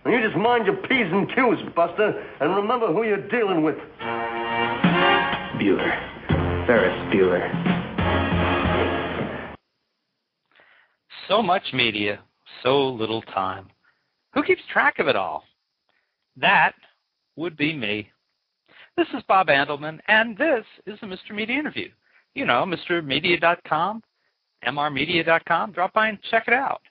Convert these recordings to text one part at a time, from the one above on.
And you just mind your P's and Q's, Buster, and remember who you're dealing with. Bueller. Ferris Bueller. So much media, so little time. Who keeps track of it all? That would be me. This is Bob Andelman, and this is the Mr. Media Interview. You know, MrMedia.com, MRmedia.com. Drop by and check it out.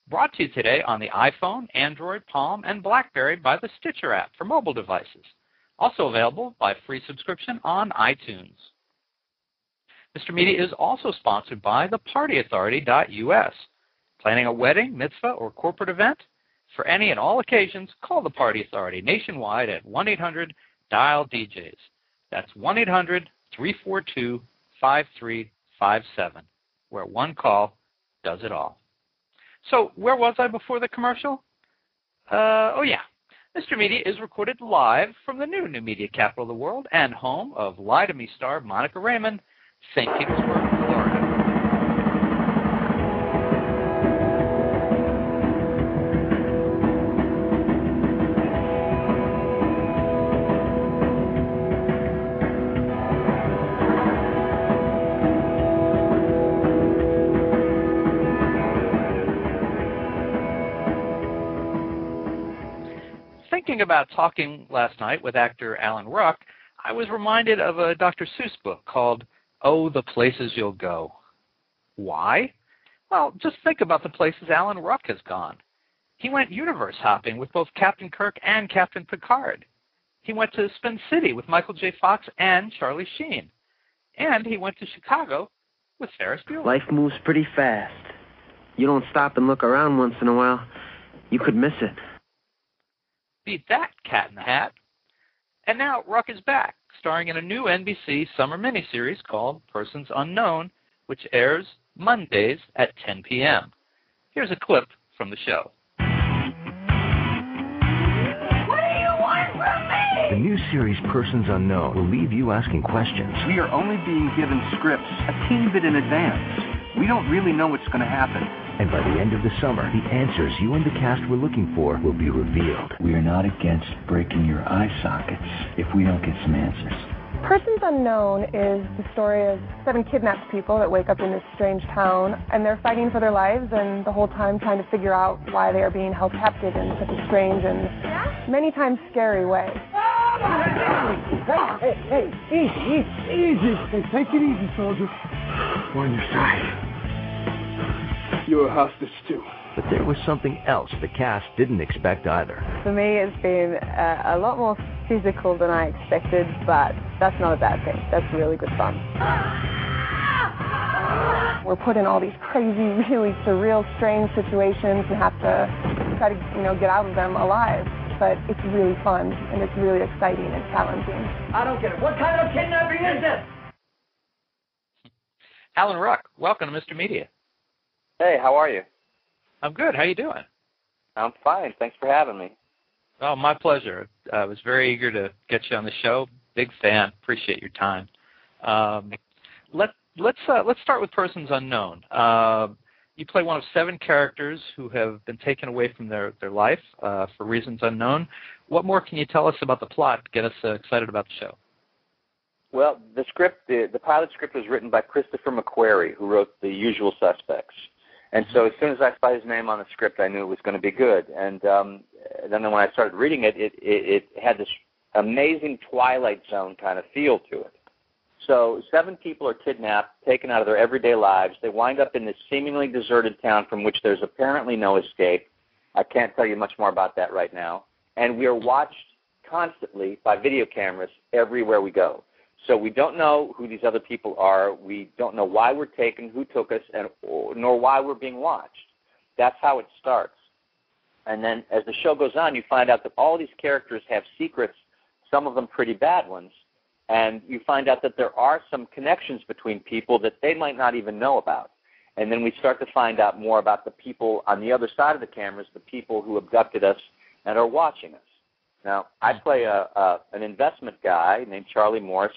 Brought to you today on the iPhone, Android, Palm, and BlackBerry by the Stitcher app for mobile devices. Also available by free subscription on iTunes. Mr. Media is also sponsored by thepartyauthority.us. Planning a wedding, mitzvah, or corporate event? For any and all occasions, call the Party Authority nationwide at 1-800-DIAL-DJs. That's 1-800-342-5357, where one call does it all. So where was I before the commercial? Oh, yeah. Mr. Media is recorded live from the new media capital of the world and home of Lie to Me star Monica Raymond, St. Petersburg, Florida. Thinking about talking last night with actor Alan Ruck, I was reminded of a Dr. Seuss book called Oh, the Places You'll Go. Why? Well, just think about the places Alan Ruck has gone. He went universe hopping with both Captain Kirk and Captain Picard. He went to Spin City with Michael J. Fox and Charlie Sheen. And he went to Chicago with Ferris Bueller. Life moves pretty fast. You don't stop and look around once in a while, you could miss it. Beat that, Cat in the Hat. And now Ruck is back, starring in a new NBC summer miniseries called Persons Unknown, which airs Mondays at 10 p.m. Here's a clip from the show. What do you want from me? The new series Persons Unknown will leave you asking questions. We are only being given scripts a teeny bit in advance. We don't really know what's going to happen. And by the end of the summer, the answers you and the cast were looking for will be revealed. We are not against breaking your eye sockets if we don't get some answers. Persons Unknown is the story of 7 kidnapped people that wake up in this strange town, and they're fighting for their lives and the whole time trying to figure out why they are being held captive in such a strange and many times scary way. Hey, easy. Hey, take it easy, soldier. We're on your side. You're a hostage, too. But there was something else the cast didn't expect either. For me, it's been a lot more physical than I expected, but that's not a bad thing. That's really good fun. We're put in all these crazy, really surreal, strange situations and have to try to, get out of them alive. But it's really fun, and it's really exciting and challenging. I don't get it. What kind of kidnapping is this? Alan Ruck, welcome to Mr. Media. Hey, how are you? I'm good. How you doing? I'm fine. Thanks for having me. Oh, my pleasure. I was very eager to get you on the show. Big fan. Appreciate your time. Let's start with Persons Unknown. You play one of 7 characters who have been taken away from their life for reasons unknown. What more can you tell us about the plot to get us excited about the show? Well, the script, the pilot script was written by Christopher McQuarrie, who wrote The Usual Suspects. And so as soon as I saw his name on the script, I knew it was going to be good. And then when I started reading it, it had this amazing Twilight Zone kind of feel to it. So 7 people are kidnapped, taken out of their everyday lives. They wind up in this seemingly deserted town from which there's apparently no escape. I can't tell you much more about that right now. And we are watched constantly by video cameras everywhere we go. So we don't know who these other people are. We don't know why we're taken, who took us, nor why we're being watched. That's how it starts. And then as the show goes on, you find out that all these characters have secrets, some of them pretty bad ones, and you find out that there are some connections between people that they might not even know about. And then we start to find out more about the people on the other side of the cameras, the people who abducted us and are watching us. Now, I play an investment guy named Charlie Morse.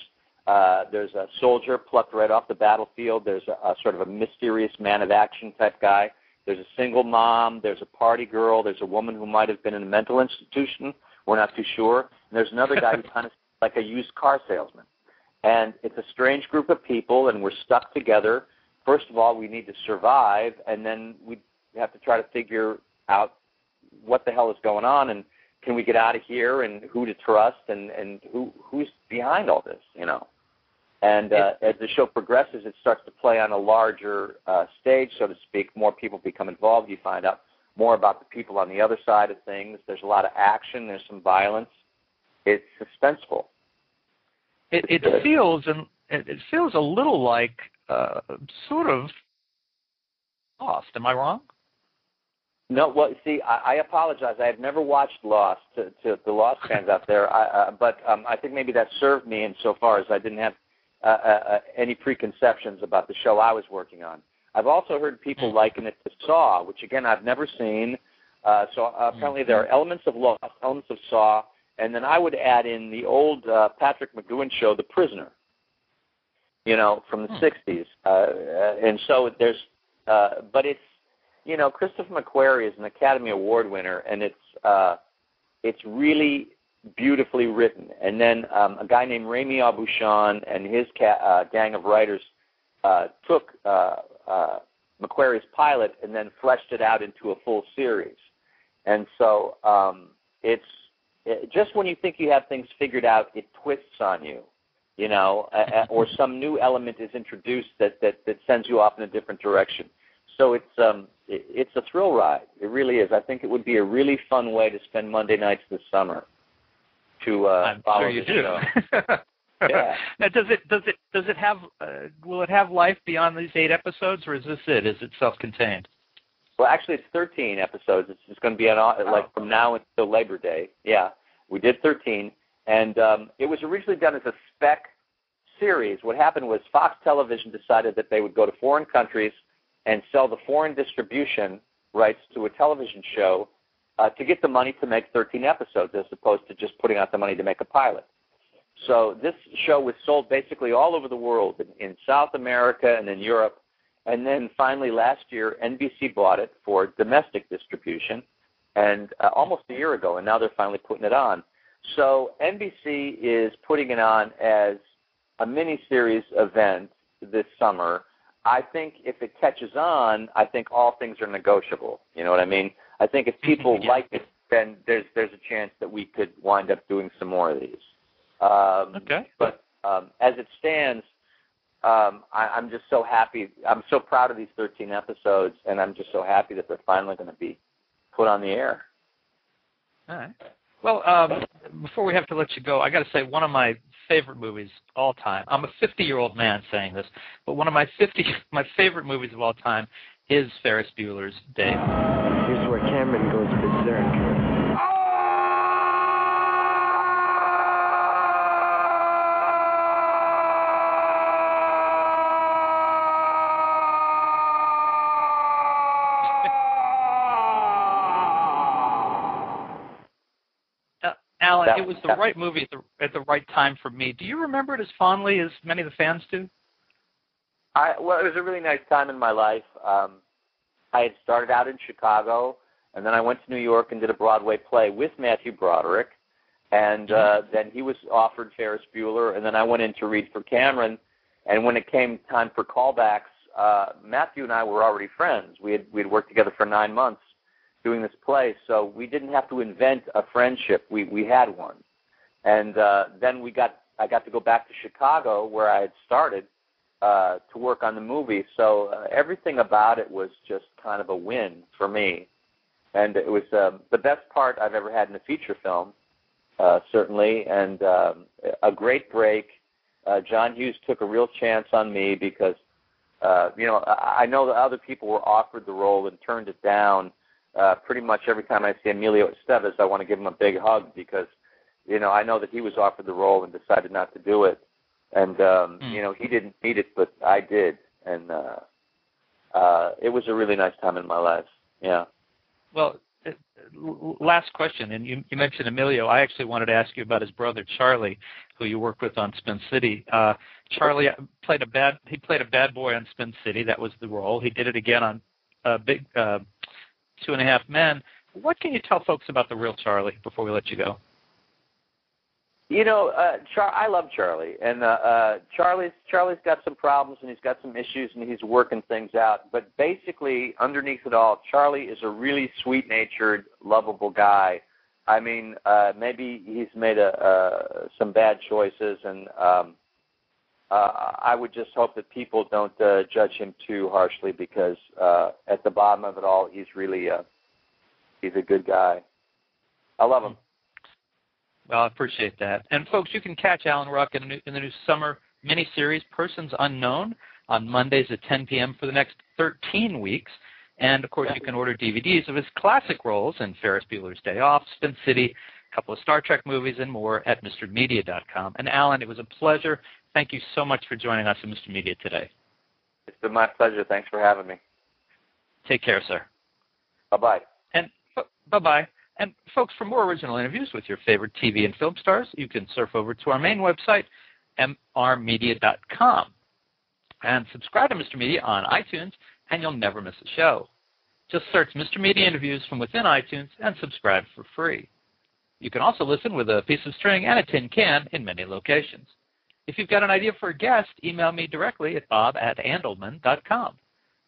There's a soldier plucked right off the battlefield. There's a sort of a mysterious man of action type guy There's a single mom. There's a party girl. There's a woman who might have been in a mental institution. We're not too sure. And there's another guy who kind of like a used car salesman. And it's a strange group of people, and we're stuck together. First of all, we need to survive, and then we have to try to figure out what the hell is going on, and can we get out of here, and who to trust, and who's behind all this, you know. And as the show progresses, it starts to play on a larger stage, so to speak. More people become involved. You find out more about the people on the other side of things. There's a lot of action. There's some violence. It's suspenseful. It feels a little like sort of Lost. Am I wrong? No, well, see, I apologize. I have never watched Lost, to the Lost fans out there, but I think maybe that served me insofar as I didn't have any preconceptions about the show I was working on. I've also heard people liken it to Saw, which, again, I've never seen. So apparently there are elements of Lost, elements of Saw, and then I would add in the old Patrick McGowan show, The Prisoner, you know, from the 60s. And so there's, but it's, you know, Christopher McQuarrie is an Academy Award winner, and it's really beautifully written. And then a guy named Rami Abushan and his gang of writers took McQuarrie's pilot and then fleshed it out into a full series. And so just when you think you have things figured out, it twists on you, you know, or some new element is introduced that sends you off in a different direction. So it's a thrill ride. It really is. I think it would be a really fun way to spend Monday nights this summer. I'm follow sure you do. Yeah. Now, does it have? Will it have life beyond these 8 episodes, or is this it? Is it self-contained? Well, actually, it's 13 episodes. It's just going to be like from now until Labor Day. Yeah, we did 13, and it was originally done as a spec series. What happened was Fox Television decided that they would go to foreign countries and sell the foreign distribution rights to a television show to get the money to make 13 episodes as opposed to just putting out the money to make a pilot. So this show was sold basically all over the world, in South America and in Europe. And then finally last year, NBC bought it for domestic distribution, and almost a year ago, and now they're finally putting it on. So NBC is putting it on as a miniseries event this summer. I think if it catches on, I think all things are negotiable. You know what I mean? I think if people like it, then there's a chance that we could wind up doing some more of these. Okay. But as it stands, I'm just so happy. I'm so proud of these 13 episodes, and I'm just so happy that they're finally going to be put on the air. All right. Well, before we have to let you go, I got to say one of my favorite movies all time. I'm a 50-year-old man saying this, but one of my favorite movies of all time is Ferris Bueller's Day. Here's where Cameron goes berserk. Alan, it was the right movie at the right time for me. Do you remember it as fondly as many of the fans do? Well, it was a really nice time in my life. I had started out in Chicago, and then I went to New York and did a Broadway play with Matthew Broderick, and then he was offered Ferris Bueller, and then I went in to read for Cameron, and when it came time for callbacks, Matthew and I were already friends. We had worked together for 9 months doing this play, so we didn't have to invent a friendship. We had one. And then I got to go back to Chicago, where I had started, to work on the movie. So everything about it was just kind of a win for me. And it was the best part I've ever had in a feature film, certainly, and a great break. John Hughes took a real chance on me because, I know that other people were offered the role and turned it down. Pretty much every time I see Emilio Estevez, I want to give him a big hug because, I know that he was offered the role and decided not to do it. And, he didn't need it, but I did. And it was a really nice time in my life. Yeah. Well, last question, and you mentioned Emilio. I actually wanted to ask you about his brother, Charlie, who you worked with on Spin City. Charlie played a bad boy on Spin City. That was the role. He did it again on Big 2.5 Men. What can you tell folks about the real Charlie before we let you go? You know, I love Charlie, and Charlie's got some problems and he's got some issues and he's working things out. But basically, underneath it all, Charlie is a really sweet-natured, lovable guy. I mean, maybe he's made some bad choices, and I would just hope that people don't judge him too harshly, because at the bottom of it all, he's really he's a good guy. I love him. Well, I appreciate that. And, folks, you can catch Alan Ruck in the new summer miniseries, Persons Unknown, on Mondays at 10 p.m. for the next 13 weeks. And, of course, you can order DVDs of his classic roles in Ferris Bueller's Day Off, Spin City, a couple of Star Trek movies, and more at MrMedia.com. And, Alan, it was a pleasure. Thank you so much for joining us at Mr. Media today. It's been my pleasure. Thanks for having me. Take care, sir. Bye-bye. And bye-bye. And, folks, for more original interviews with your favorite TV and film stars, you can surf over to our main website, mrmedia.com. And subscribe to Mr. Media on iTunes, and you'll never miss a show. Just search Mr. Media Interviews from within iTunes and subscribe for free. You can also listen with a piece of string and a tin can in many locations. If you've got an idea for a guest, email me directly at bob@andelman.com.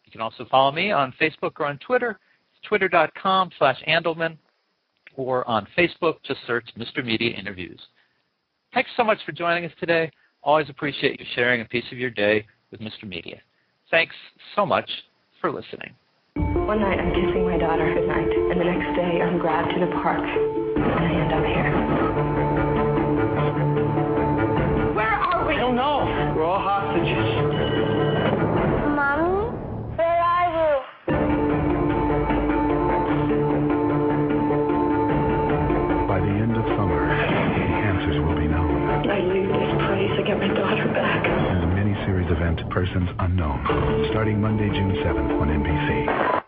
You can also follow me on Facebook or on Twitter. It's twitter.com/Andelman. Or on Facebook, just search Mr. Media Interviews. Thanks so much for joining us today. Always appreciate you sharing a piece of your day with Mr. Media. Thanks so much for listening. One night I'm kissing my daughter goodnight, and the next day I'm grabbed to the park, and I end up here. Where are we? I don't know. We're all hostages. Mommy, where are you? By the end of summer, the answers will be known. I leave this place, I get my daughter back. In the miniseries event, Persons Unknown, starting Monday, June 7th on NBC.